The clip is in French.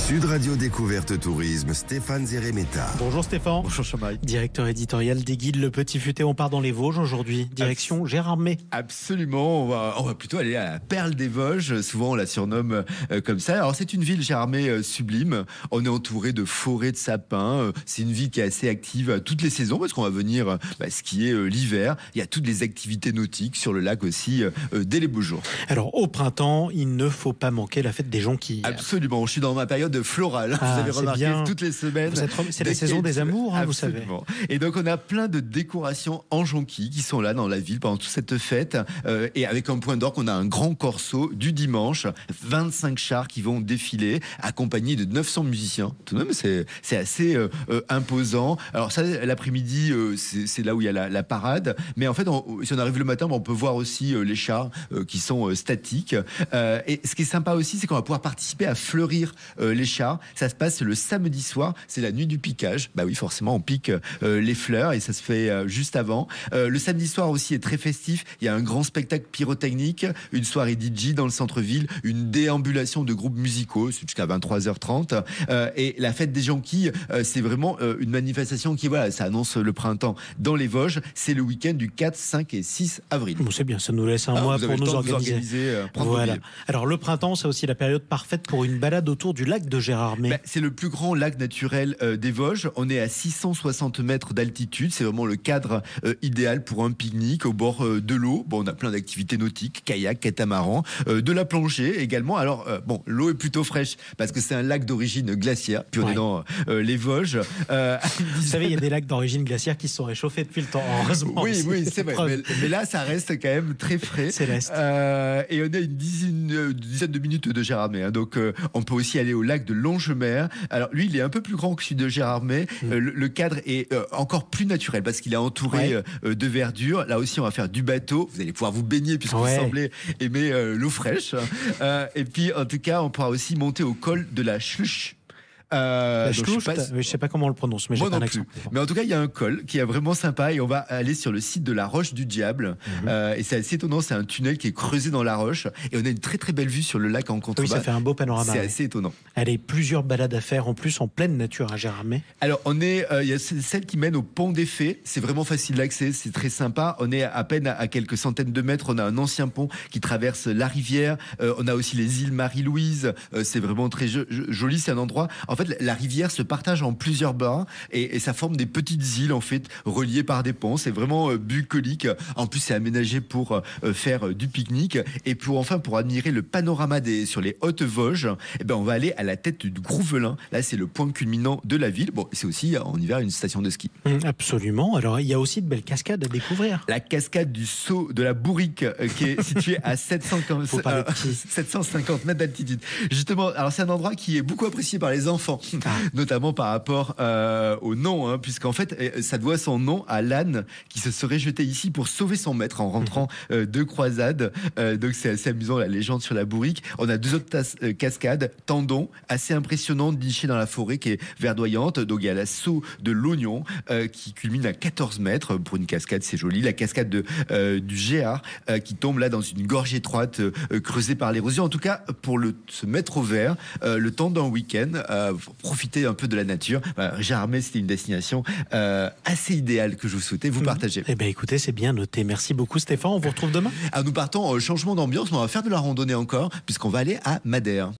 Sud Radio Découverte Tourisme, Stéphane Zeremeta. Bonjour Stéphane. Bonjour Chamaï. Directeur éditorial des Guides Le Petit Futé. On part dans les Vosges aujourd'hui. Direction Gérardmer. Absolument. On va plutôt aller à la Perle des Vosges. Souvent on la surnomme comme ça. Alors c'est une ville, Gérardmer, sublime. On est entouré de forêts de sapins. C'est une ville qui est assez active à toutes les saisons parce qu'on va venir skier l'hiver. Il y a toutes les activités nautiques sur le lac aussi dès les beaux jours. Alors au printemps, il ne faut pas manquer la fête des jonquilles. Absolument. Je suis dans ma période florale. Vous avez remarqué bien. Toutes les semaines. C'est la saison des amours, vous savez. Et donc on a plein de décorations en jonquilles qui sont là dans la ville pendant toute cette fête. Et avec un point d'orgue, on a un grand corso du dimanche, 25 chars qui vont défiler, accompagnés de 900 musiciens. Tout de même, c'est assez imposant. Alors ça, l'après-midi, c'est là où il y a la parade. Mais en fait, si on arrive le matin, on peut voir aussi les chars qui sont statiques. Et ce qui est sympa aussi, c'est qu'on va pouvoir participer à fleurir les chars. Ça se passe le samedi soir, c'est la nuit du piquage. Bah oui, forcément, on pique les fleurs et ça se fait juste avant. Le samedi soir aussi est très festif. Il y a un grand spectacle pyrotechnique, une soirée DJ dans le centre-ville, une déambulation de groupes musicaux jusqu'à 23h30. Et la fête des jonquilles, c'est vraiment une manifestation qui, ça annonce le printemps dans les Vosges. C'est le week-end du 4, 5 et 6 avril. Bon, c'est bien, ça nous laisse un mois pour nous organiser. Voilà. Alors le printemps, c'est aussi la période parfaite pour une balade autour du lac de Gérardmer. C'est le plus grand lac naturel des Vosges. On est à 660 mètres d'altitude. C'est vraiment le cadre idéal pour un pique-nique au bord de l'eau. Bon, on a plein d'activités nautiques, kayak, catamaran, de la plongée également. Alors, l'eau est plutôt fraîche parce que c'est un lac d'origine glaciaire. Puis on est dans les Vosges. Vous savez, il y a des lacs d'origine glaciaire qui se sont réchauffés depuis le temps, heureusement. Oui, c'est vrai. Mais là, ça reste quand même très frais. C'est l'Est. Et on a une dizaine de minutes de Gérardmer. Donc, on peut aussi aller au lac de Longemer. Alors, lui, il est un peu plus grand que celui de Gérardmer. Le cadre est encore plus naturel parce qu'il est entouré de verdure. Là aussi, on va faire du bateau. Vous allez pouvoir vous baigner puisque vous semblez aimer l'eau fraîche. Et puis, en tout cas, on pourra aussi monter au col de la Schluch. Je sais pas comment on le prononce, mais j'ai pas un accent. Mais en tout cas, il y a un col qui est vraiment sympa et on va aller sur le site de la Roche du Diable. Et c'est assez étonnant, c'est un tunnel qui est creusé dans la roche et on a une très très belle vue sur le lac en contrebas. Oui, ça fait un beau panorama. C'est assez étonnant. Allez, plusieurs balades à faire en plus en pleine nature à Gérardmer. Alors, il y a celle qui mène au Pont des Fées. C'est vraiment facile d'accès, c'est très sympa. On est à peine à quelques centaines de mètres. On a un ancien pont qui traverse la rivière. On a aussi les îles Marie-Louise. C'est vraiment très joli. C'est un endroit. En fait, la rivière se partage en plusieurs bains et ça forme des petites îles en fait reliées par des ponts. C'est vraiment bucolique. En plus, c'est aménagé pour faire du pique-nique et pour admirer le panorama sur les Hautes-Vosges. On va aller à la tête du Grouvelin. Là, c'est le point culminant de la ville. Bon, c'est aussi en hiver une station de ski. Absolument. Alors, il y a aussi de belles cascades à découvrir. La cascade du Saut de la Bourrique qui est située à 750 mètres d'altitude. Justement, alors c'est un endroit qui est beaucoup apprécié par les enfants. Notamment par rapport au nom, puisqu'en fait, ça doit son nom à l'âne qui se serait jeté ici pour sauver son maître en rentrant de croisade. Donc c'est assez amusant, la légende sur la Bourrique. On a deux autres cascades, Tendon, assez impressionnante, nichée dans la forêt, qui est verdoyante. Donc il y a la Saut de l'Oignon qui culmine à 14 mètres. Pour une cascade, c'est joli. La cascade du Géard qui tombe là dans une gorge étroite creusée par l'érosion. En tout cas, pour se mettre au vert, le temps d'un week-end, profiter un peu de la nature. Gérardmer, c'était une destination assez idéale que je vous souhaitais vous partager. Écoutez, c'est bien noté. Merci beaucoup Stéphane. On vous retrouve demain. Nous partons au changement d'ambiance. On va faire de la randonnée encore puisqu'on va aller à Madère.